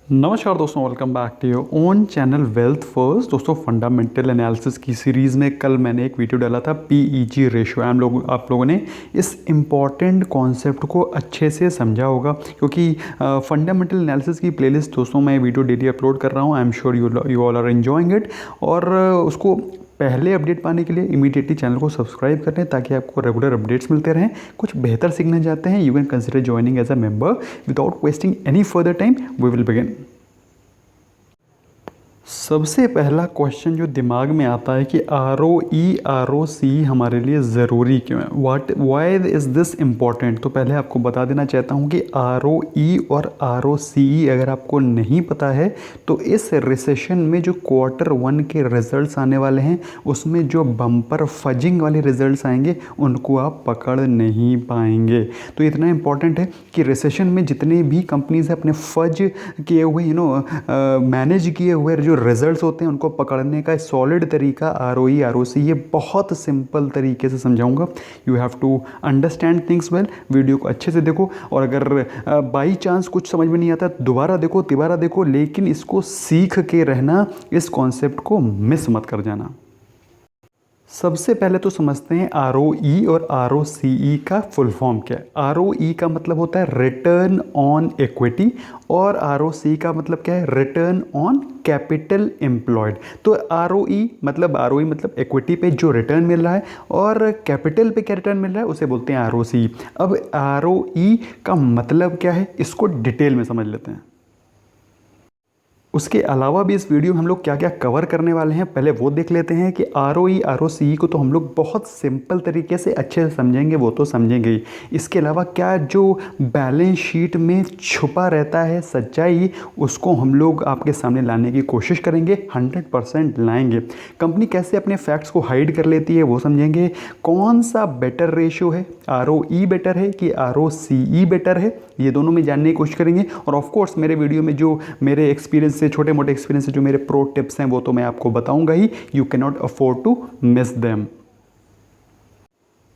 नमस्कार दोस्तों, welcome back to your own channel wealth first. दोस्तों, फंडामेंटल एनालिसिस की सीरीज़ में कल मैंने एक वीडियो डाला था पीईजी रेशियो। आप लोगों ने इस इम्पॉर्टेंट कॉन्सेप्ट को अच्छे से समझा होगा, क्योंकि फंडामेंटल एनालिसिस की प्लेलिस्ट दोस्तों मैं वीडियो डेली अपलोड कर रहा हूँ। I am sure you all are enjoying it. और उसको पहले अपडेट पाने के लिए इमीडिएटली चैनल को सब्सक्राइब कर लें, ताकि आपको रेगुलर अपडेट्स मिलते रहें। कुछ बेहतर सीखना चाहते हैं, you can consider joining as a member. Without wasting any further time we will begin. सबसे पहला क्वेश्चन जो दिमाग में आता है कि ROE ROC हमारे लिए ज़रूरी क्यों है, वाई इज़ दिस इम्पॉर्टेंट। तो पहले आपको बता देना चाहता हूँ कि ROE और ROCE अगर आपको नहीं पता है तो इस रिसेशन में जो Q1 के रिजल्ट्स आने वाले हैं उसमें जो बम्पर फजिंग वाले रिजल्ट्स आएंगे उनको आप पकड़ नहीं पाएंगे। तो इतना इम्पॉर्टेंट है कि रिसेशन में जितने भी कंपनीज हैं अपने फज किए हुए मैनेज किए हुए जो रिजल्ट्स होते हैं उनको पकड़ने का सॉलिड तरीका ROE ROC, ये बहुत सिंपल तरीके से समझाऊंगा। You have to understand things well. Video को अच्छे से देखो, और अगर बाई चांस कुछ समझ में नहीं आता दोबारा देखो, तिबारा देखो, लेकिन इसको सीख के रहना, इस कॉन्सेप्ट को मिस मत कर जाना। सबसे पहले तो समझते हैं ROE और ROCE का फुल फॉर्म क्या है। ROE का मतलब होता है रिटर्न ऑन इक्विटी, और ROC का मतलब क्या है, रिटर्न ऑन कैपिटल एम्प्लॉयड। तो ROE मतलब इक्विटी पे जो रिटर्न मिल रहा है, और कैपिटल पे क्या रिटर्न मिल रहा है उसे बोलते हैं ROC। अब ROE का मतलब क्या है, इसको डिटेल में समझ लेते हैं। उसके अलावा भी इस वीडियो में हम लोग क्या क्या कवर करने वाले हैं, पहले वो देख लेते हैं कि ROE ROCE को तो हम लोग बहुत सिंपल तरीके से अच्छे से समझेंगे, वो तो समझेंगे ही। इसके अलावा क्या जो बैलेंस शीट में छुपा रहता है सच्चाई, उसको हम लोग आपके सामने लाने की कोशिश करेंगे, 100% लाएंगे। कंपनी कैसे अपने फैक्ट्स को हाइड कर लेती है वो समझेंगे। कौन सा बेटर रेशियो है, ROE बेटर है कि ROCE बेटर है, ये दोनों में जानने की कोशिश करेंगे। और ऑफकोर्स मेरे वीडियो में जो मेरे एक्सपीरियंस से, छोटे मोटे एक्सपीरियंस से जो मेरे प्रो टिप्स हैं वो तो मैं आपको बताऊंगा ही। You can not afford to miss them.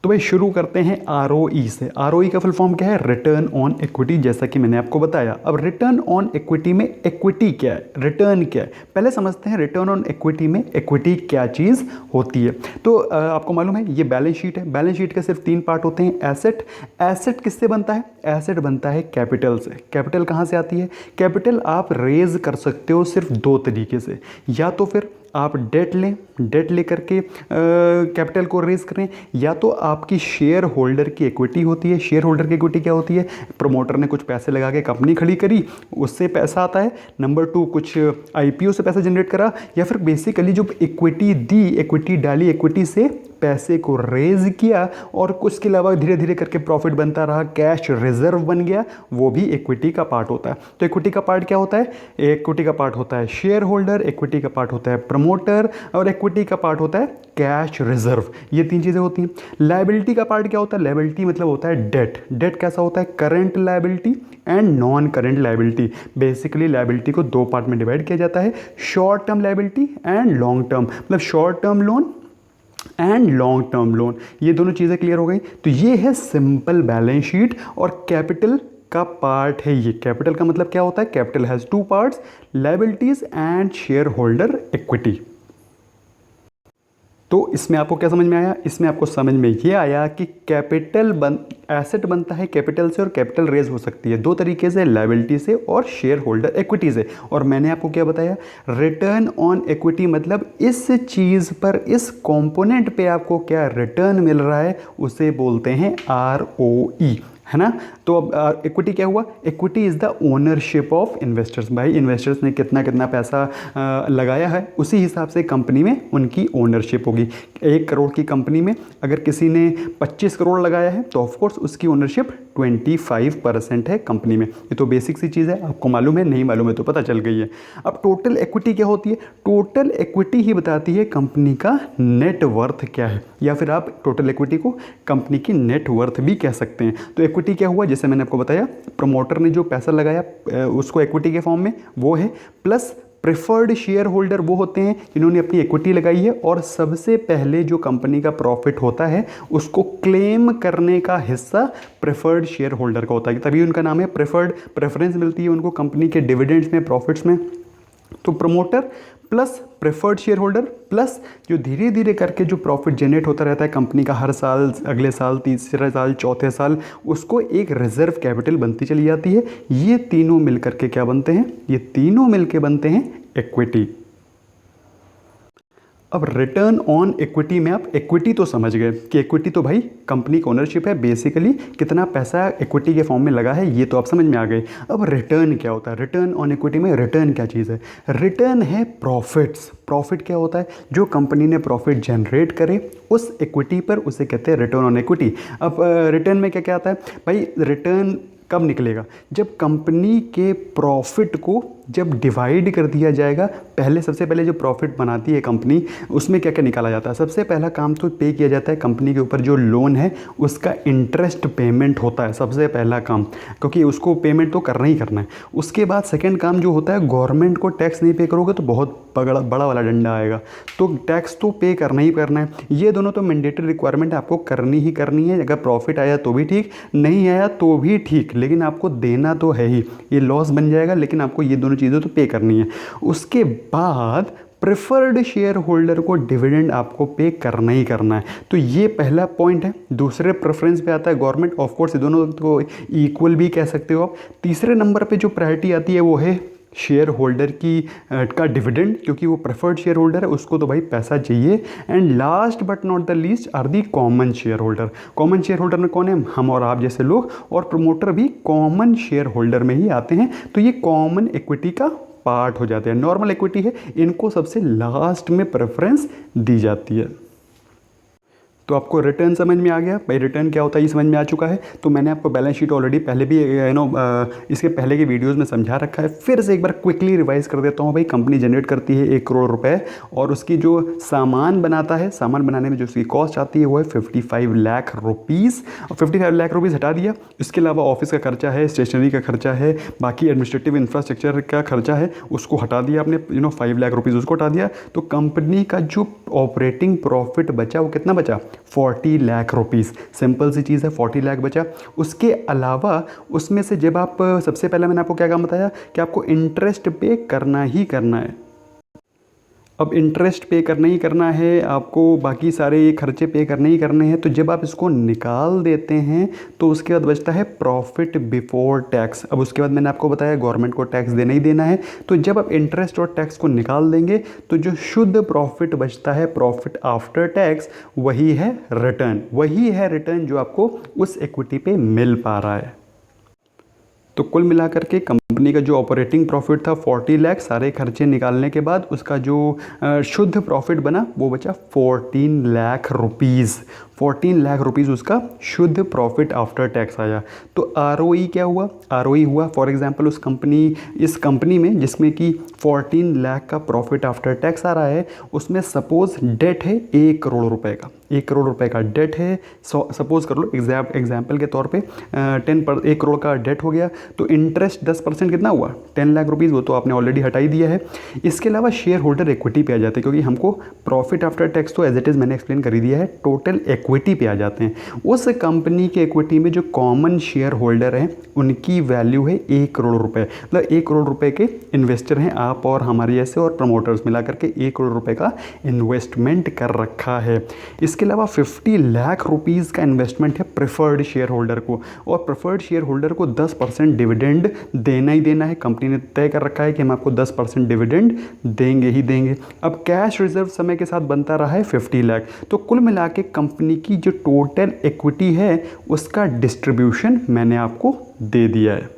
तो भाई शुरू करते हैं ROE से। ROE का फुल फॉर्म क्या है, रिटर्न ऑन इक्विटी, जैसा कि मैंने आपको बताया। अब रिटर्न ऑन इक्विटी में इक्विटी क्या है, रिटर्न क्या है, पहले समझते हैं रिटर्न ऑन इक्विटी में इक्विटी क्या चीज़ होती है। तो आपको मालूम है ये बैलेंस शीट है। बैलेंस शीट के सिर्फ 3 पार्ट होते हैं। एसेट किससे बनता है, एसेट बनता है कैपिटल से। कैपिटल कहाँ से आती है, कैपिटल आप रेज कर सकते हो सिर्फ 2 तरीके से। या तो फिर आप डेट लें, डेट लेकर के कैपिटल को रेज करें, या तो आपकी शेयर होल्डर की इक्विटी होती है। शेयर होल्डर की इक्विटी क्या होती है, प्रमोटर ने कुछ पैसे लगा के कंपनी खड़ी करी, उससे पैसा आता है। नंबर 2, कुछ IPO से पैसा जनरेट करा, या फिर बेसिकली जो इक्विटी दी, इक्विटी डाली, इक्विटी से पैसे को रेज किया, और उसके अलावा धीरे धीरे करके प्रॉफिट बनता रहा, कैश रिजर्व बन गया, वो भी इक्विटी का पार्ट होता है। तो इक्विटी का पार्ट क्या होता है, इक्विटी का पार्ट होता है शेयर होल्डर, इक्विटी का पार्ट होता है प्रमोटर, और इक्विटी का पार्ट होता है कैश रिजर्व। ये 3 चीज़ें होती हैं। लायबिलिटी का पार्ट क्या होता है, लायबिलिटी मतलब होता है डेट। डेट कैसा होता है, current liability and non current liability. Basically liability को 2 पार्ट में डिवाइड किया जाता है, short term liability and long term, मतलब short term loan and long term loan. ये दोनों चीज़ें क्लियर हो गई। तो ये है सिंपल बैलेंस शीट, और कैपिटल का पार्ट है ये। कैपिटल का मतलब क्या होता है, capital has 2 parts, liabilities and share holder equity. तो इसमें आपको क्या समझ में आया, इसमें आपको समझ में ये आया कि एसेट बनता है कैपिटल से, और कैपिटल रेज हो सकती है 2 तरीके से, लायबिलिटी से और शेयर होल्डर इक्विटी से। और मैंने आपको क्या बताया, रिटर्न ऑन इक्विटी मतलब इस चीज़ पर, इस कंपोनेंट पे आपको क्या रिटर्न मिल रहा है, उसे बोलते हैं ROE, है ना। तो अब इक्विटी क्या हुआ, equity is the ownership of investors. भाई इन्वेस्टर्स ने कितना कितना पैसा लगाया है, उसी हिसाब से कंपनी में उनकी ओनरशिप होगी। 1 करोड़ की कंपनी में अगर किसी ने 25 करोड़ लगाया है तो ऑफकोर्स उसकी ओनरशिप 25% है कंपनी में। ये तो बेसिक सी चीज़ है, आपको मालूम है, नहीं मालूम है तो पता चल गई है। अब टोटल इक्विटी क्या होती है, टोटल इक्विटी ही बताती है कंपनी का नेट वर्थ क्या है, या फिर आप टोटल इक्विटी को कंपनी की नेट वर्थ भी कह सकते हैं। तो इक्विटी क्या हुआ, जैसे मैंने आपको बताया, प्रमोटर ने जो पैसा लगाया उसको इक्विटी के फॉर्म में वो है, प्लस प्रेफर्ड शेयर होल्डर वो होते हैं जिन्होंने अपनी इक्विटी लगाई है और सबसे पहले जो कंपनी का प्रॉफिट होता है उसको क्लेम करने का हिस्सा प्रेफर्ड शेयर होल्डर का होता है, तभी उनका नाम है प्रेफर्ड। प्रेफरेंस मिलती है उनको कंपनी के डिविडेंड्स में, प्रॉफिट्स में। तो promoter plus preferred share holder plus जो धीरे धीरे करके जो प्रॉफिट जनरेट होता रहता है कंपनी का हर साल, अगले साल, तीसरे साल, चौथे साल, उसको एक रिजर्व कैपिटल बनती चली जाती है। ये तीनों मिलकर के क्या बनते हैं? ये तीनों मिलके बनते हैं इक्विटी। अब रिटर्न ऑन इक्विटी में आप इक्विटी तो समझ गए कि इक्विटी तो भाई कंपनी की ओनरशिप है, बेसिकली कितना पैसा इक्विटी के फॉर्म में लगा है ये तो आप समझ में आ गए। अब रिटर्न क्या होता है? रिटर्न ऑन इक्विटी में रिटर्न क्या चीज़ है? रिटर्न है प्रॉफिट्स। प्रॉफिट क्या होता है? जो कंपनी ने प्रॉफिट जनरेट करे उस इक्विटी पर, उसे कहते हैं रिटर्न ऑन इक्विटी। अब रिटर्न में क्या क्या आता है भाई? रिटर्न कब निकलेगा? जब कंपनी के प्रॉफिट को जब डिवाइड कर दिया जाएगा, पहले सबसे पहले जो प्रॉफिट बनाती है कंपनी उसमें क्या क्या निकाला जाता है? सबसे पहला काम तो पे किया जाता है कंपनी के ऊपर जो लोन है उसका इंटरेस्ट पेमेंट होता है सबसे पहला काम, क्योंकि उसको पेमेंट तो करना ही करना है। उसके बाद सेकंड काम जो होता है, गवर्नमेंट को टैक्स नहीं पे करोगे तो बहुत बड़ा वाला डंडा आएगा, तो टैक्स तो पे करना ही करना है। ये दोनों तो मैंडेटरी रिक्वायरमेंट आपको करनी ही करनी है। अगर प्रॉफिट आया तो भी ठीक, नहीं आया तो भी ठीक, लेकिन आपको देना तो है ही। ये लॉस बन जाएगा लेकिन आपको ये दोनों चीज़ें तो पे करनी है। उसके बाद प्रेफर्ड शेयर होल्डर को डिविडेंड आपको पे करना ही करना है। तो ये पहला पॉइंट है। दूसरे प्रेफरेंस पे आता है गवर्नमेंट, ऑफ कोर्स ये दोनों को इक्वल भी कह सकते हो आप। तीसरे नंबर पे जो प्रायोरिटी आती है वो है शेयर होल्डर की का डिविडेंड, क्योंकि वो प्रेफर्ड शेयर होल्डर है, उसको तो भाई पैसा चाहिए। And last but not the least are the common share holder. Common share holder में कौन है? हम और आप जैसे लोग, और प्रमोटर भी कॉमन शेयर होल्डर में ही आते हैं। तो ये कॉमन इक्विटी का पार्ट हो जाते हैं। नॉर्मल इक्विटी है, इनको सबसे लास्ट में प्रेफरेंस दी जाती है। तो आपको रिटर्न समझ में आ गया भाई? रिटर्न क्या होता है ये समझ में आ चुका है। तो मैंने आपको बैलेंस शीट ऑलरेडी पहले भी इसके पहले के वीडियोस में समझा रखा है। फिर से एक बार क्विकली रिवाइज कर देता हूँ भाई। कंपनी जनरेट करती है 1 करोड़ रुपए और उसकी जो सामान बनाता है, सामान बनाने में जो उसकी कॉस्ट आती है वो है 55 लाख रुपीज़। और 55 लाख रुपीज़ हटा दिया। इसके अलावा ऑफिस का खर्चा है, स्टेशनरी का खर्चा है, बाकी एडमिनिस्ट्रेटिव इंफ्रास्ट्रक्चर का खर्चा है, उसको हटा दिया आपने, 5 लाख रुपीज़ उसको हटा दिया। तो कंपनी का जो ऑपरेटिंग प्रॉफिट बचा वो कितना बचा? 40 लाख रुपीज़। सिंपल सी चीज़ है, 40 लाख बचा। उसके अलावा उसमें से जब आप, सबसे पहले मैंने आपको क्या काम बताया कि आपको इंटरेस्ट पे करना ही करना है। अब इंटरेस्ट पे करना ही करना है आपको, बाकी सारे खर्चे पे करने ही करने हैं। तो जब आप इसको निकाल देते हैं तो उसके बाद बचता है प्रॉफिट बिफोर टैक्स। अब उसके बाद मैंने आपको बताया गवर्नमेंट को टैक्स देना ही देना है। तो जब आप इंटरेस्ट और टैक्स को निकाल देंगे तो जो शुद्ध प्रॉफिट बचता है, प्रॉफिट आफ्टर टैक्स, वही है रिटर्न। वही है रिटर्न जो आपको उस इक्विटी पे मिल पा रहा है। तो कुल मिलाकर के कंपनी का जो ऑपरेटिंग प्रॉफिट था 40 लाख, सारे खर्चे निकालने के बाद उसका जो शुद्ध प्रॉफिट बना वो बचा 14 लाख रुपीज़। 14 लाख रुपीज़ उसका शुद्ध प्रॉफिट आफ्टर टैक्स आया। तो आरओई क्या हुआ? आरओई हुआ फॉर एग्जांपल इस कंपनी में जिसमें कि 14 लाख का प्रॉफिट आफ्टर टैक्स आ रहा है, उसमें सपोज डेट है 1 करोड़ रुपए का। 1 करोड़ रुपए का डेट है, सपोज कर लो एग्जाम्पल के तौर पे 1 करोड़ का डेट हो गया। तो इंटरेस्ट 10% कितना हुआ? 10 लाख रुपीज़, वो तो आपने ऑलरेडी हटा ही दिया है। इसके अलावा शेयर होल्डर इक्विटी पे आ जाते हैं, क्योंकि हमको प्रॉफिट आफ्टर टैक्स तो एज इट इज़ मैंने एक्सप्लेन कर ही दिया है, टोटल इक्विटी पे आ जाते हैं। उस कंपनी के इक्विटी में जो कॉमन शेयर होल्डर हैं उनकी वैल्यू है 1 करोड़ रुपए। मतलब 1 करोड़ रुपए के इन्वेस्टर हैं आप और हमारे जैसे, और प्रमोटर्स मिलाकर के 1 करोड़ रुपए का इन्वेस्टमेंट कर रखा है। इसके अलावा 50 लाख रुपीज़ का इन्वेस्टमेंट है प्रेफर्ड शेयर होल्डर को, और प्रेफर्ड शेयर होल्डर को 10% डिविडेंड देना ही देना है। कंपनी ने तय कर रखा है कि हम आपको 10% डिविडेंड देंगे ही देंगे। अब कैश रिजर्व समय के साथ बनता रहा है 50 लाख। तो कुल मिला के कंपनी की जो टोटल इक्विटी है उसका डिस्ट्रीब्यूशन मैंने आपको दे दिया है।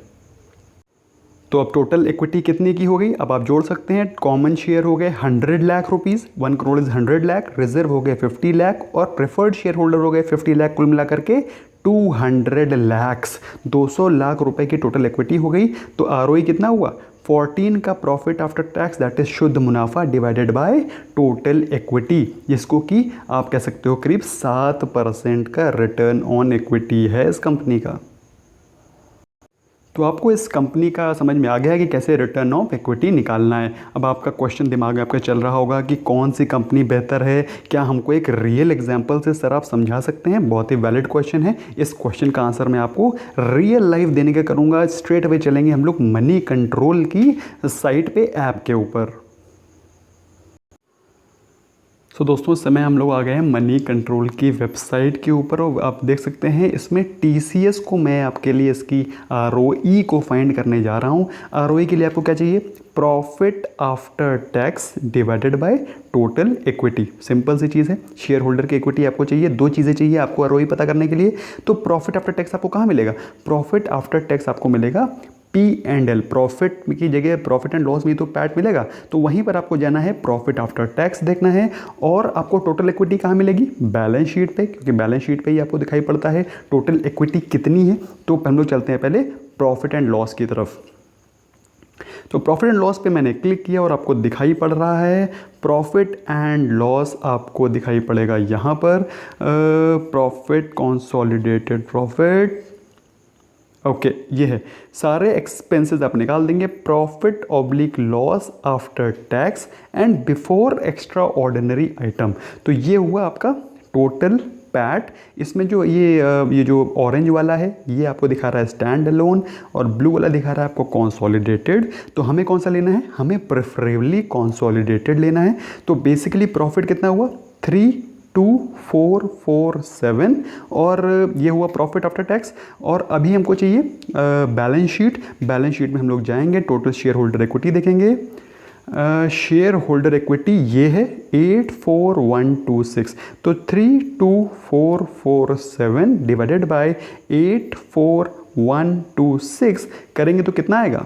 तो अब टोटल इक्विटी कितने की हो गई? अब आप जोड़ सकते हैं। कॉमन शेयर हो गए 100 lakh rupees, 1 crore is 100 lakh, reserve हो गए 50 लाख, और प्रेफर्ड शेयर होल्डर हो गए 50 लाख। कुल मिलाकर के 200 लैक्स, 200 लाख रुपए की टोटल इक्विटी हो गई। तो आरओई कितना हुआ? 14 का profit after tax, that is शुद्ध मुनाफा डिवाइडेड बाय टोटल इक्विटी, जिसको कि आप कह सकते हो करीब 7% का रिटर्न ऑन इक्विटी है इस कंपनी का। तो आपको इस कंपनी का समझ में आ गया है कि कैसे रिटर्न ऑफ इक्विटी निकालना है। अब आपका क्वेश्चन दिमाग में आपका चल रहा होगा कि कौन सी कंपनी बेहतर है, क्या हमको एक रियल एग्जांपल से सर आप समझा सकते हैं। बहुत ही वैलिड क्वेश्चन है। इस क्वेश्चन का आंसर मैं आपको रियल लाइफ देने का करूँगा। स्ट्रेट अवे चलेंगे हम लोग मनी कंट्रोल की साइट पे ऐप के ऊपर। सो दोस्तों इस समय हम लोग आ गए हैं मनी कंट्रोल की वेबसाइट के ऊपर और आप देख सकते हैं इसमें TCS को मैं आपके लिए इसकी ROE को फाइंड करने जा रहा हूँ। ROE के लिए आपको क्या चाहिए, profit after tax divided by total equity. Simple सी चीज़ है, शेयर होल्डर की इक्विटी आपको चाहिए। दो चीज़ें चाहिए आपको ROE पता करने के लिए। तो प्रॉफिट आफ्टर टैक्स आपको कहाँ मिलेगा, प्रॉफिट आफ्टर टैक्स आपको मिलेगा P&L, प्रॉफिट की जगह प्रॉफिट एंड लॉस में तो पैट मिलेगा, तो वहीं पर आपको जाना है प्रॉफिट आफ्टर टैक्स देखना है। और आपको टोटल इक्विटी कहाँ मिलेगी, बैलेंस शीट पे, क्योंकि बैलेंस शीट पे ही आपको दिखाई पड़ता है टोटल इक्विटी कितनी है। तो हम लोग चलते हैं पहले प्रॉफिट एंड लॉस की तरफ। तो प्रॉफिट एंड लॉस पे मैंने क्लिक किया और आपको दिखाई पड़ रहा है प्रॉफिट एंड लॉस, आपको दिखाई पड़ेगा यहाँ पर प्रॉफिट कंसोलिडेटेड प्रॉफिट। ओके ये है, सारे एक्सपेंसेस आप निकाल देंगे, profit oblique loss after tax and before extra ordinary item. तो ये हुआ आपका टोटल पैट। इसमें जो ये जो ऑरेंज वाला है ये आपको दिखा रहा है स्टैंड अलोन और ब्लू वाला दिखा रहा है आपको कंसोलिडेटेड। तो हमें कौन सा लेना है, हमें प्रेफरेबली कंसोलिडेटेड लेना है। तो बेसिकली प्रॉफिट कितना हुआ 32447 और ये हुआ प्रॉफिट आफ्टर टैक्स। और अभी हमको चाहिए बैलेंस शीट। बैलेंस शीट में हम लोग जाएंगे, टोटल शेयर होल्डर इक्विटी देखेंगे। शेयर होल्डर इक्विटी ये है 84126, तो 32447 डिवाइडेड बाय 84126 करेंगे तो कितना आएगा।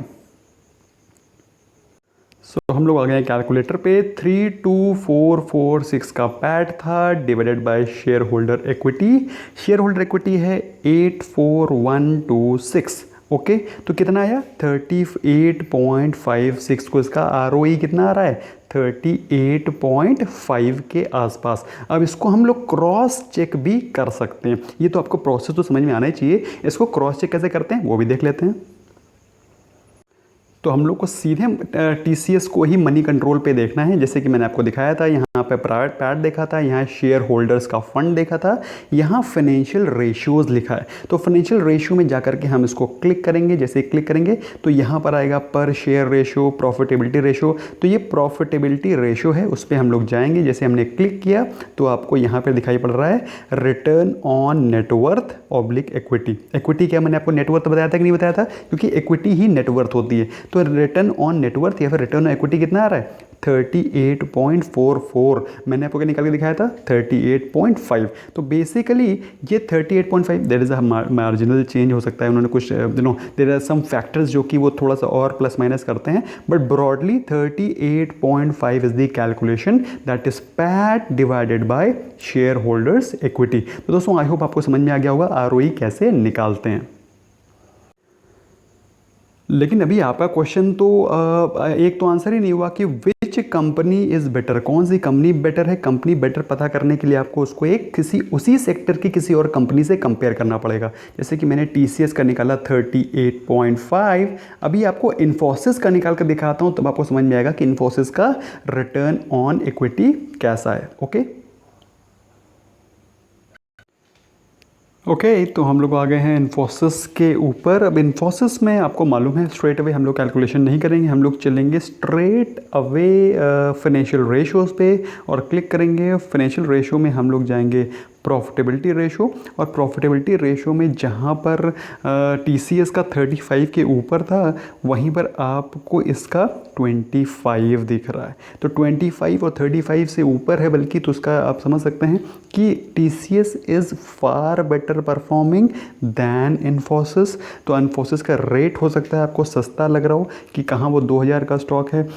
सो हम लोग आ गए हैं कैलकुलेटर पे। 32446 का पैट था divided by share holder equity. Share holder equity है 84126। ओके तो कितना आया 38.56 को इसका ROE कितना आ रहा है 38.5 के आसपास। अब इसको हम लोग क्रॉस चेक भी कर सकते हैं। ये तो आपको प्रोसेस तो समझ में आना ही चाहिए। इसको क्रॉस चेक कैसे करते हैं वो भी देख लेते हैं। तो हम लोग को सीधे TCS को ही मनी कंट्रोल पे देखना है। जैसे कि मैंने आपको दिखाया था, यहाँ पे प्राइवेट पैट देखा था, यहाँ शेयर होल्डर्स का फंड देखा था, यहाँ फाइनेंशियल रेशियोज लिखा है। तो फाइनेंशियल रेशियो में जाकर के हम इसको क्लिक करेंगे। जैसे क्लिक करेंगे तो यहाँ पर आएगा पर शेयर रेशियो, प्रॉफिटेबिलिटी रेशियो। तो ये प्रॉफिटेबिलिटी रेशियो है, उस पर हम लोग जाएंगे। जैसे हमने क्लिक किया तो आपको यहाँ पर दिखाई पड़ रहा है return on net worth oblique equity. Equity क्या मैंने आपको नेटवर्थ बताया था कि नहीं बताया था, क्योंकि इक्विटी ही नेटवर्थ होती है। तो रिटर्न ऑन नेटवर्थ या फिर रिटर्न ऑन इक्विटी कितना आ रहा है 38.44। मैंने आपको क्या निकाल के दिखाया था 38.5। तो बेसिकली ये 38.5 that is a marginal change हो सकता है। उन्होंने कुछ देयर आर सम फैक्टर्स जो कि वो थोड़ा सा और प्लस माइनस करते हैं, but broadly 38.5 is the calculation that is PAT divided by share holders equity. तो दोस्तों आई होप आपको समझ में आ गया होगा ROE कैसे निकालते हैं। लेकिन अभी आपका क्वेश्चन तो एक तो आंसर ही नहीं हुआ कि विच कंपनी इज़ बेटर, कौन सी कंपनी बेटर है। कंपनी बेटर पता करने के लिए आपको उसको एक किसी उसी सेक्टर की किसी और कंपनी से कंपेयर करना पड़ेगा। जैसे कि मैंने TCS का निकाला 38.5। अभी आपको इन्फोसिस का निकाल कर दिखाता हूँ, तब आपको समझ में आएगा कि इन्फोसिस का रिटर्न ऑन इक्विटी कैसा है। ओके ओके तो हम लोग आ गए हैं इन्फोसिस के ऊपर। अब इन्फोसिस में आपको मालूम है स्ट्रेट अवे हम लोग कैलकुलेशन नहीं करेंगे, हम लोग चलेंगे स्ट्रेट अवे फाइनेंशियल रेशियोज़ पे और क्लिक करेंगे। फाइनेंशियल रेशियो में हम लोग जाएंगे प्रॉफिटेबिलिटी रेशो, और प्रॉफिटेबिलिटी रेशो में जहाँ पर TCS का 35 के ऊपर था वहीं पर आपको इसका 25 दिख रहा है। तो 25 और 35 से ऊपर है बल्कि, तो उसका आप समझ सकते हैं कि TCS is far better performing than Infosys. तो इन्फोसिस का रेट हो सकता है आपको सस्ता लग रहा हो कि कहाँ वो 2000 का स्टॉक है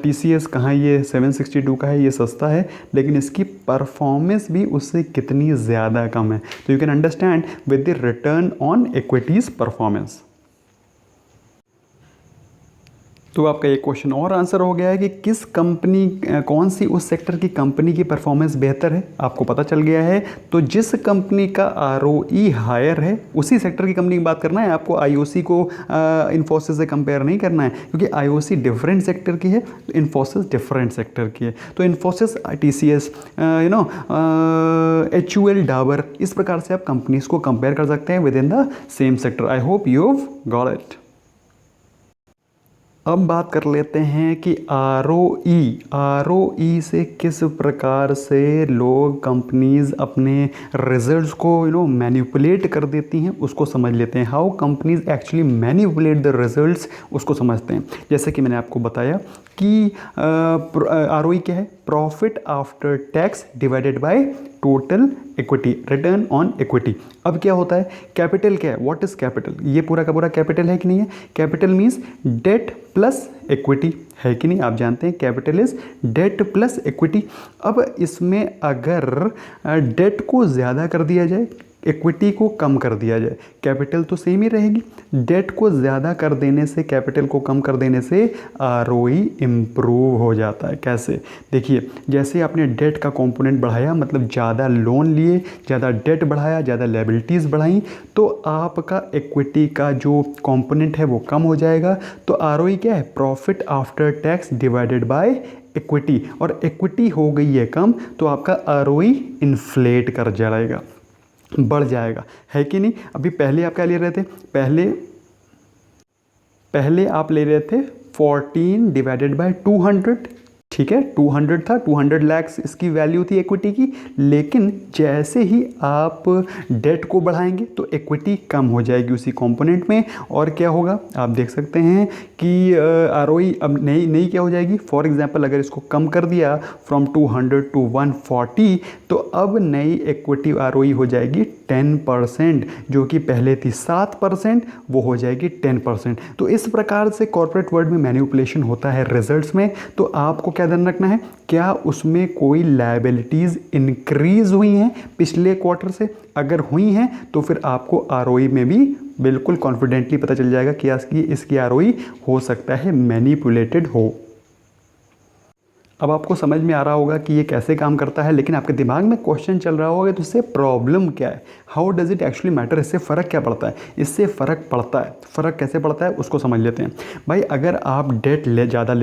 TCS, कहाँ ये 762 का है, ये सस्ता है, लेकिन इसकी परफॉर्मेंस भी उससे कितनी ज़्यादा कम है। तो you can understand with the return on equities performance. तो आपका एक क्वेश्चन और आंसर हो गया है कि किस कंपनी, कौन सी उस सेक्टर की कंपनी की परफॉर्मेंस बेहतर है, आपको पता चल गया है। तो जिस कंपनी का आरओई हायर है उसी सेक्टर की कंपनी की बात करना है आपको, आईओसी को इन्फोसिस से कंपेयर नहीं करना है, क्योंकि आईओसी डिफरेंट सेक्टर की है, तो इन्फोसिस डिफरेंट सेक्टर की है। तो इन्फोसिस, टीसीएस, एचयूएल, डाबर, इस प्रकार से आप कंपनीज को कंपेयर कर सकते हैं with in the same sector. I hope you have got it. अब बात कर लेते हैं कि आरओई से किस प्रकार से लोग, कंपनीज अपने रिजल्ट्स को मैनिपुलेट कर देती हैं, उसको समझ लेते हैं। How companies actually manipulate the results, उसको समझते हैं। जैसे कि मैंने आपको बताया कि आरओई क्या है, profit after tax divided by total equity, return on equity. अब क्या होता है, कैपिटल क्या है, व्हाट इज कैपिटल, ये पूरा का पूरा कैपिटल है कि नहीं है। Capital means debt plus equity, है कि नहीं, आप जानते हैं capital is debt plus equity. अब इसमें अगर डेट को ज़्यादा कर दिया जाए, इक्विटी को कम कर दिया जाए, कैपिटल तो सेम ही रहेगी। डेट को ज़्यादा कर देने से, कैपिटल को कम कर देने से आरओई इम्प्रूव हो जाता है। कैसे, देखिए, जैसे आपने डेट का कंपोनेंट बढ़ाया, मतलब ज़्यादा लोन लिए, ज़्यादा डेट बढ़ाया, ज़्यादा लायबिलिटीज़ बढ़ाई, तो आपका इक्विटी का जो कंपोनेंट है वो कम हो जाएगा। तो आरओई क्या है, profit after tax divided by equity, और इक्विटी हो गई है कम, तो आपका आरओई इन्फ्लेट कर जाएगा, बढ़ जाएगा, है कि नहीं। अभी पहले आप क्या ले रहे थे, पहले आप ले रहे थे 14 डिवाइडेड बाय 200, ठीक है, 200 था, 200 लाख इसकी वैल्यू थी इक्विटी की। लेकिन जैसे ही आप डेट को बढ़ाएंगे तो इक्विटी कम हो जाएगी उसी कंपोनेंट में, और क्या होगा आप देख सकते हैं कि आरओई अब नई क्या हो जाएगी। फॉर एग्जांपल अगर इसको कम कर दिया फ्रॉम 200 टू 140, तो अब नई इक्विटी आरओई हो जाएगी 10%, जो कि पहले थी 7%, वो हो जाएगी 10%। तो इस प्रकार से कॉर्पोरेट वर्ल्ड में मैनिपुलेशन होता है रिजल्ट्स में। तो आपको क्या ध्यान रखना है, क्या उसमें कोई लायबिलिटीज़ इंक्रीज हुई हैं पिछले क्वार्टर से, अगर हुई हैं तो फिर आपको आरओई में भी बिल्कुल कॉन्फिडेंटली पता चल जाएगा कि इसकी आरओई हो सकता है मैनिपुलेटेड हो। अब आपको समझ में आ रहा होगा कि ये कैसे काम करता है, लेकिन आपके दिमाग में क्वेश्चन चल रहा होगा तो इससे प्रॉब्लम क्या है, how does it actually matter, इससे फ़र्क क्या पड़ता है। इससे फ़र्क पड़ता है, फ़र्क कैसे पड़ता है उसको समझ लेते हैं। भाई अगर आप डेट ज़्यादा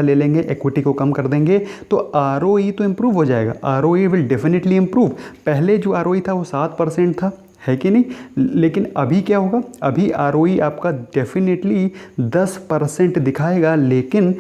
ले लेंगे, इक्विटी को कम कर देंगे, तो आरओई तो इम्प्रूव हो जाएगा, आरओई विल डेफिनेटली इम्प्रूव। पहले जो आरओई था वो 7% था, है कि नहीं, लेकिन अभी क्या होगा, अभी आरओई आपका डेफिनेटली 10% दिखाएगा। लेकिन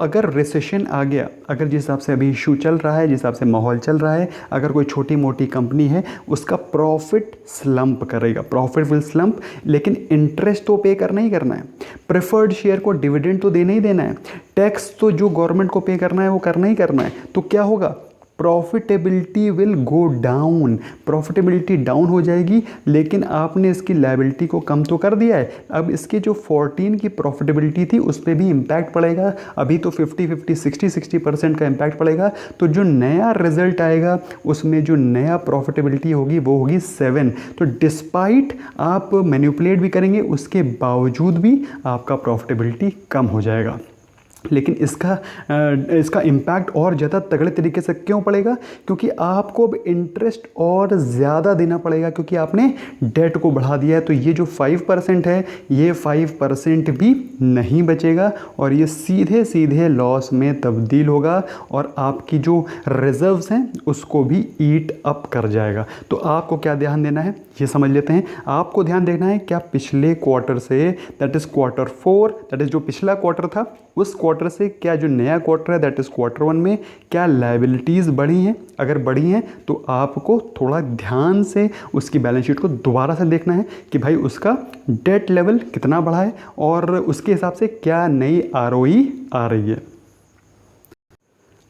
अगर रिसेशन आ गया, अगर जिस हिसाब से अभी इशू चल रहा है, जिस हिसाब से माहौल चल रहा है, अगर कोई छोटी मोटी कंपनी है उसका प्रॉफिट स्लम्प करेगा, प्रॉफिट विल स्लम्प, लेकिन इंटरेस्ट तो पे करना ही करना है, प्रेफर्ड शेयर को डिविडेंड तो देना ही देना है, टैक्स तो जो गवर्नमेंट को पे करना है वो करना ही करना है। तो क्या होगा, profitability will go down, profitability down हो जाएगी। लेकिन आपने इसकी लायबिलिटी को कम तो कर दिया है, अब इसकी जो 14 की प्रॉफिटेबिलिटी थी उस पर भी इम्पैक्ट पड़ेगा। अभी तो 50-50, 60% का इम्पैक्ट पड़ेगा। तो जो नया रिजल्ट आएगा उसमें जो नया प्रॉफिटेबिलिटी होगी वो होगी 7। तो डिस्पाइट आप मैनिपुलेट भी करेंगे उसके बावजूद भी आपका प्रॉफिटेबिलिटी कम हो जाएगा। लेकिन इसका इम्पैक्ट और ज़्यादा तगड़े तरीके से क्यों पड़ेगा, क्योंकि आपको अब इंटरेस्ट और ज़्यादा देना पड़ेगा, क्योंकि आपने डेट को बढ़ा दिया है। तो ये जो 5% है, ये 5% भी नहीं बचेगा और ये सीधे सीधे लॉस में तब्दील होगा और आपकी जो रिजर्व्स हैं उसको भी ईट अप कर जाएगा। तो आपको क्या ध्यान देना है ये समझ लेते हैं। आपको ध्यान देखना है क्या पिछले क्वार्टर से, that is Q4, that is जो पिछला क्वार्टर था उस क्वार्टर से क्या जो नया क्वार्टर है दैट इज़ Q1 में क्या लायबिलिटीज़ बढ़ी हैं। अगर बढ़ी हैं तो आपको थोड़ा ध्यान से उसकी बैलेंस शीट को दोबारा से देखना है कि भाई उसका डेट लेवल कितना बढ़ा है और उसके हिसाब से क्या नई आरओई आ रही है।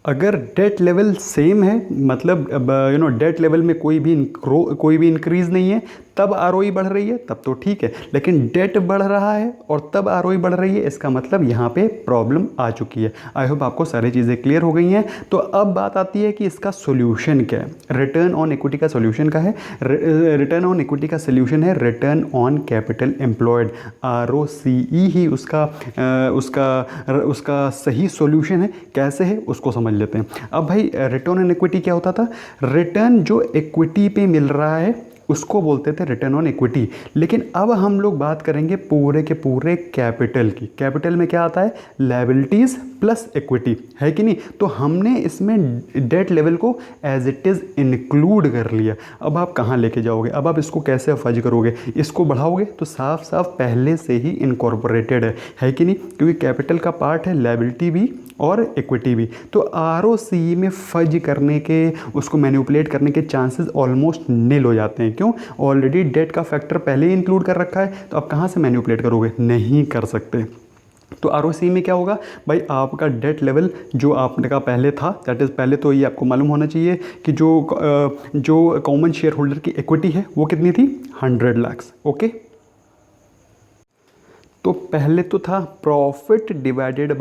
अगर डेट लेवल सेम है, मतलब डेट लेवल में कोई भी इंक्रीज नहीं है, तब आरओई बढ़ रही है, तब तो ठीक है। लेकिन डेट बढ़ रहा है और तब आरओई बढ़ रही है, इसका मतलब यहाँ पे प्रॉब्लम आ चुकी है। आई होप आपको सारी चीज़ें क्लियर हो गई हैं। तो अब बात आती है कि इसका सोल्यूशन क्या है। रिटर्न ऑन इक्विटी का सोल्यूशन क्या है? रिटर्न ऑन इक्विटी का सोल्यूशन है return on capital employed, ROCE ही उसका सही सोल्यूशन है। कैसे है उसको समझ लेते हैं। अब भाई रिटर्न ऑन इक्विटी क्या होता था? रिटर्न जो इक्विटी पे मिल रहा है उसको बोलते थे रिटर्न ऑन इक्विटी। लेकिन अब हम लोग बात करेंगे पूरे के पूरे कैपिटल की। कैपिटल में क्या आता है? लायबिलिटीज़ प्लस इक्विटी, है कि नहीं? तो हमने इसमें डेट लेवल को एज इट इज़ इंक्लूड कर लिया। अब आप कहाँ लेके जाओगे? अब आप इसको कैसे फज करोगे? इसको बढ़ाओगे तो साफ साफ पहले से ही इनकॉर्पोरेटेड है कि नहीं? क्योंकि कैपिटल का पार्ट है लायबिलिटी भी और इक्विटी भी। तो ROCE में फज करने के, उसको मैनिपुलेट करने के चांसेस ऑलमोस्ट निल हो जाते हैं। क्यों? ऑलरेडी डेट का फैक्टर पहले ही इंक्लूड कर रखा है, तो आप कहाँ से मैनिपुलेट करोगे? नहीं कर सकते। तो ROCE में क्या होगा भाई? आपका डेट लेवल जो आपने का पहले था, दैट इज़ पहले तो ये आपको मालूम होना चाहिए कि जो कॉमन शेयर होल्डर की इक्विटी है वो कितनी थी? 100 लाख। ओके, तो पहले तो था प्रॉफिट डिवाइडेड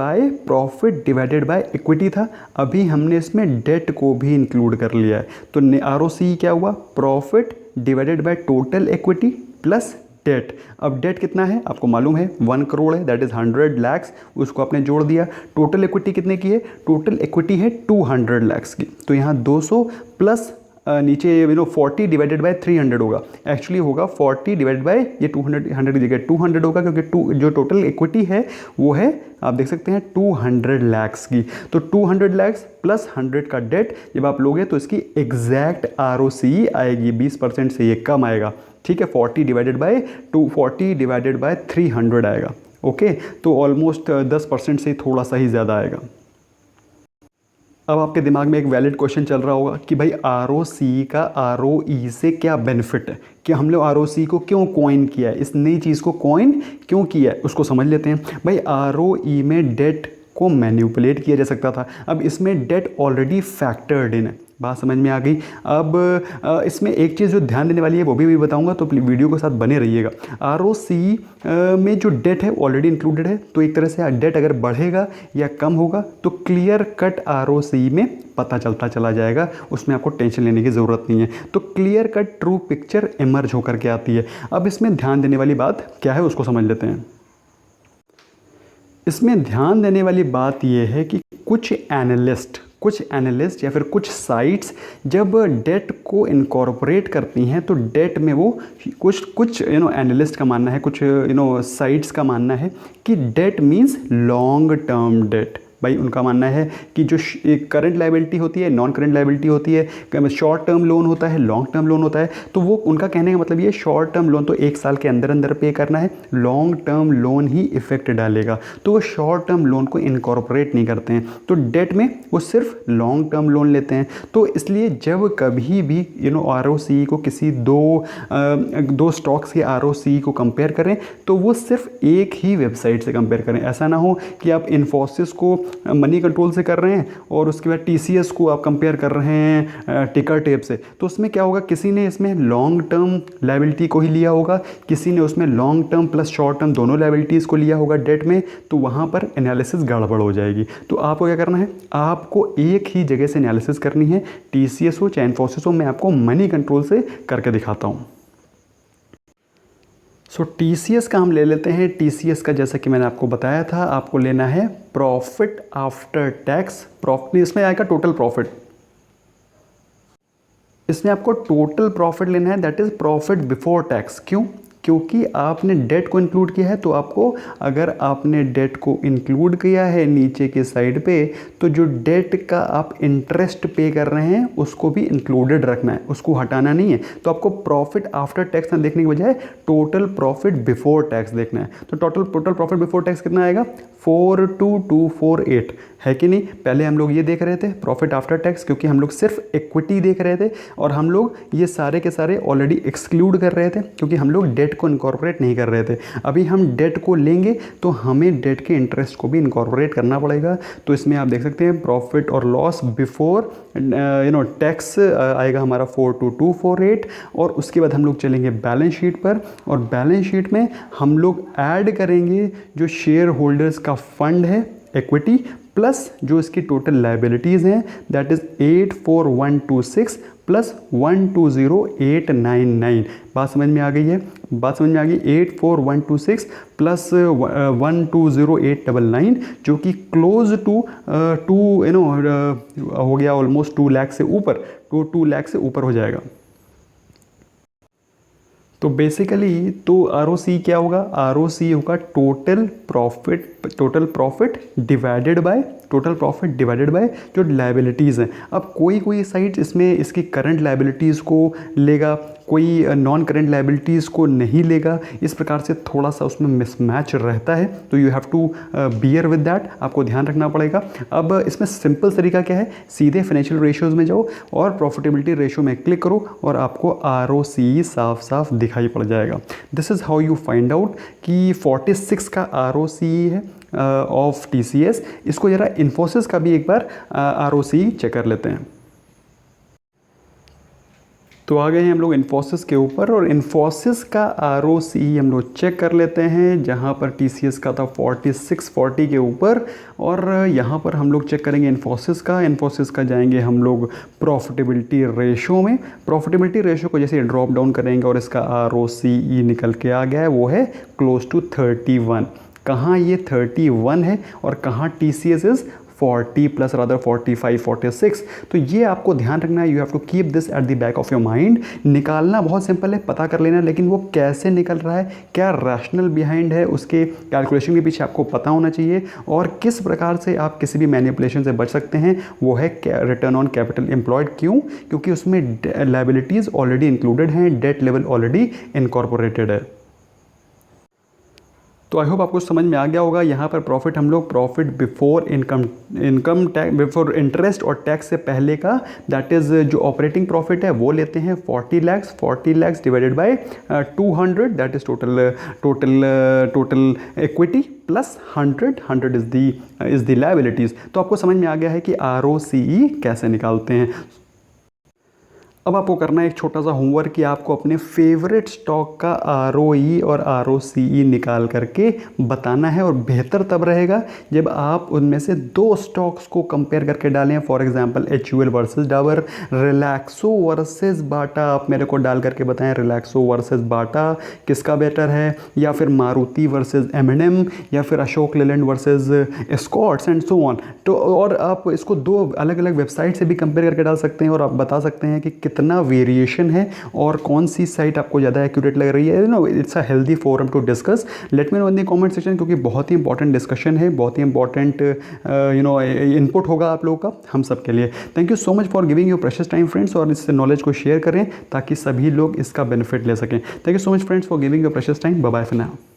बाय इक्विटी था। अभी हमने इसमें डेट को भी इंक्लूड कर लिया है। तो ROCE क्या हुआ? Profit divided by total equity plus debt. अब डेट कितना है आपको मालूम है? 1 करोड़ है, दैट इज़ 100 लाख। उसको आपने जोड़ दिया। टोटल इक्विटी कितने की है? टोटल इक्विटी है 200 लाख की। तो यहाँ 200 प्लस नीचे 40 डिवाइडेड बाय 300 होगा। एक्चुअली होगा 40 डिवाइडेड बाय ये 100 की जगह 200 होगा, क्योंकि जो टोटल इक्विटी है वो है, आप देख सकते हैं, 200 लाख की। तो 200 लाख प्लस 100 का डेट जब आप लोगे तो इसकी एग्जैक्ट ROCE आएगी। 20% से ये कम आएगा, ठीक है। 40 डिवाइडेड बाय 300 आएगा। ओके, तो ऑलमोस्ट 10% से थोड़ा सा ही ज़्यादा आएगा। अब आपके दिमाग में एक वैलिड क्वेश्चन चल रहा होगा कि भाई ROCE का ROE से क्या बेनिफिट है, कि हम लोग ROCE को क्यों कॉइन किया है, इस नई चीज़ को कॉइन क्यों किया है, उसको समझ लेते हैं। भाई ROE में डेट को मैनिपुलेट किया जा सकता था। अब इसमें डेट ऑलरेडी फैक्टर्ड इन है। बात समझ में आ गई। अब इसमें एक चीज़ जो ध्यान देने वाली है वो भी बताऊंगा, तो वीडियो के साथ बने रहिएगा। ROCE में जो डेट है ऑलरेडी इंक्लूडेड है, तो एक तरह से डेट अगर बढ़ेगा या कम होगा तो क्लियर कट ROCE में पता चलता चला जाएगा। उसमें आपको टेंशन लेने की ज़रूरत नहीं है। तो clear cut true picture emerge होकर के आती है। अब इसमें ध्यान देने वाली बात क्या है उसको समझ लेते हैं। इसमें ध्यान देने वाली बात यह है कि कुछ एनालिस्ट या फिर कुछ साइट्स जब डेट को इनकॉर्पोरेट करती हैं तो डेट में वो कुछ एनालिस्ट का मानना है, कुछ साइट्स का मानना है कि that means long term debt. भाई उनका मानना है कि जो करंट लायबिलिटी होती है, नॉन करंट लायबिलिटी होती है, शॉर्ट टर्म लोन होता है, लॉन्ग टर्म लोन होता है। तो वो उनका कहने का मतलब ये, शॉर्ट टर्म लोन तो 1 साल के अंदर अंदर पे करना है, लॉन्ग टर्म लोन ही इफेक्ट डालेगा। तो वो शॉर्ट टर्म लोन को इनकॉर्पोरेट नहीं करते हैं। तो डेट में वो सिर्फ लॉन्ग टर्म लोन लेते हैं। तो इसलिए जब कभी भी ROCE को किसी दो स्टॉक्स के ROCE को कंपेयर करें तो वो सिर्फ एक ही वेबसाइट से कंपेयर करें। ऐसा ना हो कि आप इन्फोसिस को मनी कंट्रोल से कर रहे हैं और उसके बाद TCS को आप कंपेयर कर रहे हैं टिकर टेप से। तो उसमें क्या होगा, किसी ने इसमें लॉन्ग टर्म लायबिलिटी को ही लिया होगा, किसी ने उसमें long term plus short term दोनों लायबिलिटीज़ को लिया होगा डेट में। तो वहाँ पर एनालिसिस गड़बड़ हो जाएगी। तो आपको क्या करना है, आपको एक ही जगह से एनालिसिस करनी है। TCS हो चाहे इन्फोसिस हो, मैं आपको मनी कंट्रोल से करके दिखाता हूँ। सो TCS का हम ले लेते हैं। TCS का जैसा कि मैंने आपको बताया था, आपको लेना है प्रॉफिट आफ्टर टैक्स। प्रॉफिट इसमें आएगा टोटल प्रॉफिट। इसमें आपको टोटल प्रॉफिट लेना है, that is profit before tax. क्यों? क्योंकि आपने डेट को इंक्लूड किया है। तो आपको, अगर आपने डेट को इंक्लूड किया है नीचे के साइड पे, तो जो डेट का आप इंटरेस्ट पे कर रहे हैं उसको भी इंक्लूडेड रखना है, उसको हटाना नहीं है। तो आपको प्रॉफिट आफ्टर टैक्स ना देखने की बजाय टोटल प्रॉफिट बिफोर टैक्स देखना है। तो टोटल प्रॉफिट बिफोर टैक्स कितना आएगा? 42248, है कि नहीं? पहले हम लोग ये देख रहे थे प्रॉफिट आफ्टर टैक्स, क्योंकि हम लोग सिर्फ इक्विटी देख रहे थे और हम लोग ये सारे के सारे ऑलरेडी एक्सक्लूड कर रहे थे, क्योंकि हम लोग डेट डेट को इनकॉर्पोरेट नहीं कर रहे थे। अभी हम डेट को लेंगे तो हमें डेट के इंटरेस्ट को भी इनकॉर्पोरेट करना पड़ेगा। तो इसमें आप देख सकते हैं प्रॉफिट और लॉस बिफोर टैक्स आएगा हमारा 42,248, और उसके बाद हम लोग चलेंगे बैलेंस शीट पर, और बैलेंस शीट में हम लोग ऐड करेंगे जो शेयर होल्डर्स का फंड है इक्विटी प्लस जो इसकी टोटल लाइबिलिटीज़ हैं, दैट इज़ 84,126 प्लस 120,899। बात समझ में आ गई है? बात समझ में आ गई। 84,126 प्लस 120,899 जो कि क्लोज टू हो गया ऑलमोस्ट 2 लाख से ऊपर, 2 लाख से ऊपर हो जाएगा। तो बेसिकली तो ROC क्या होगा? ROC होगा टोटल प्रॉफिट डिवाइडेड बाय जो लाइबिलिटीज़ हैं। अब कोई साइट इसमें इसकी करंट लाइबिलिटीज़ को लेगा, कोई नॉन करंट लाइबिलिटीज़ को नहीं लेगा, इस प्रकार से थोड़ा सा उसमें मिसमैच रहता है। तो you have to bear with that, आपको ध्यान रखना पड़ेगा। अब इसमें सिंपल तरीका क्या है, सीधे फाइनेंशियल रेशियोज़ में जाओ और प्रॉफिटेबिलिटी रेशियो में क्लिक करो और आपको ROC साफ साफ दिखाई पड़ जाएगा। This is how you find out कि 46 का ROC है ऑफ TCS। इसको ज़रा इन्फोसिस का भी एक बार ROC चेक कर लेते हैं। तो आ गए हैं हम लोग इन्फोसिस के ऊपर, और इन्फोसिस का ROC हम लोग चेक कर लेते हैं, जहां पर TCS का था 4640 के ऊपर, और यहां पर हम लोग चेक करेंगे इन्फोसिस का जाएंगे हम लोग प्रॉफिटेबिलिटी रेशो में। प्रॉफिटेबिलिटी रेशो को जैसे ड्रॉप डाउन करेंगे और इसका ROCE निकल के आ गया है, वो है क्लोज टू 31। कहाँ ये 31 है और कहाँ TCS इज़ 40 प्लस रादर 45, 46। तो ये आपको ध्यान रखना है। You have to keep this at the back of your mind. निकालना बहुत सिंपल है, पता कर लेना, लेकिन वो कैसे निकल रहा है, क्या रैशनल बिहाइंड है, उसके कैलकुलेशन के पीछे आपको पता होना चाहिए, और किस प्रकार से आप किसी भी मैनिपुलेशन से बच सकते हैं, वो है रिटर्न ऑन कैपिटल एम्प्लॉयड। क्यों? क्योंकि उसमें लाइबिलिटीज़ ऑलरेडी इंक्लूडेड हैं, डेट लेवल ऑलरेडी इनकॉर्पोरेटेड है। तो आई होप आपको समझ में आ गया होगा। यहाँ पर प्रॉफिट हम लोग profit before income tax, before interest और टैक्स से पहले का, दैट इज़ जो ऑपरेटिंग प्रॉफिट है वो लेते हैं 40 lakh divided by 200, that is total equity plus 100 is the liabilities. तो आपको समझ में आ गया है कि ROCE कैसे निकालते हैं। अब आपको करना है एक छोटा सा होमवर्क कि आपको अपने फेवरेट स्टॉक का ROE और ROCE निकाल करके बताना है, और बेहतर तब रहेगा जब आप उनमें से 2 स्टॉक्स को कंपेयर करके डालें। For example HUL versus Dabur, Relaxo versus Bata. आप मेरे को डाल करके बताएं रिलैक्सो वर्सेस बाटा किसका बेटर है, या फिर मारुति वर्सेस M&M, या फिर Ashok Leyland versus Escorts and so on. तो और आप इसको 2 अलग अलग वेबसाइट से भी कंपेयर करके डाल सकते हैं, और आप बता सकते हैं कि कितना वेरिएशन है और कौन सी साइट आपको ज़्यादा एक्यूरेट लग रही है। It's a healthy forum to discuss. Let me know in the comment section, क्योंकि बहुत ही इंपॉर्टेंट डिस्कशन है, बहुत ही इंपॉर्टेंट इनपुट होगा आप लोगों का हम सब के लिए। Thank you so much for giving your precious time friends, और इस नॉलेज को शेयर करें ताकि सभी लोग इसका बेनिफिट ले सकें। Thank you so much friends for giving your precious time. Bye bye for now.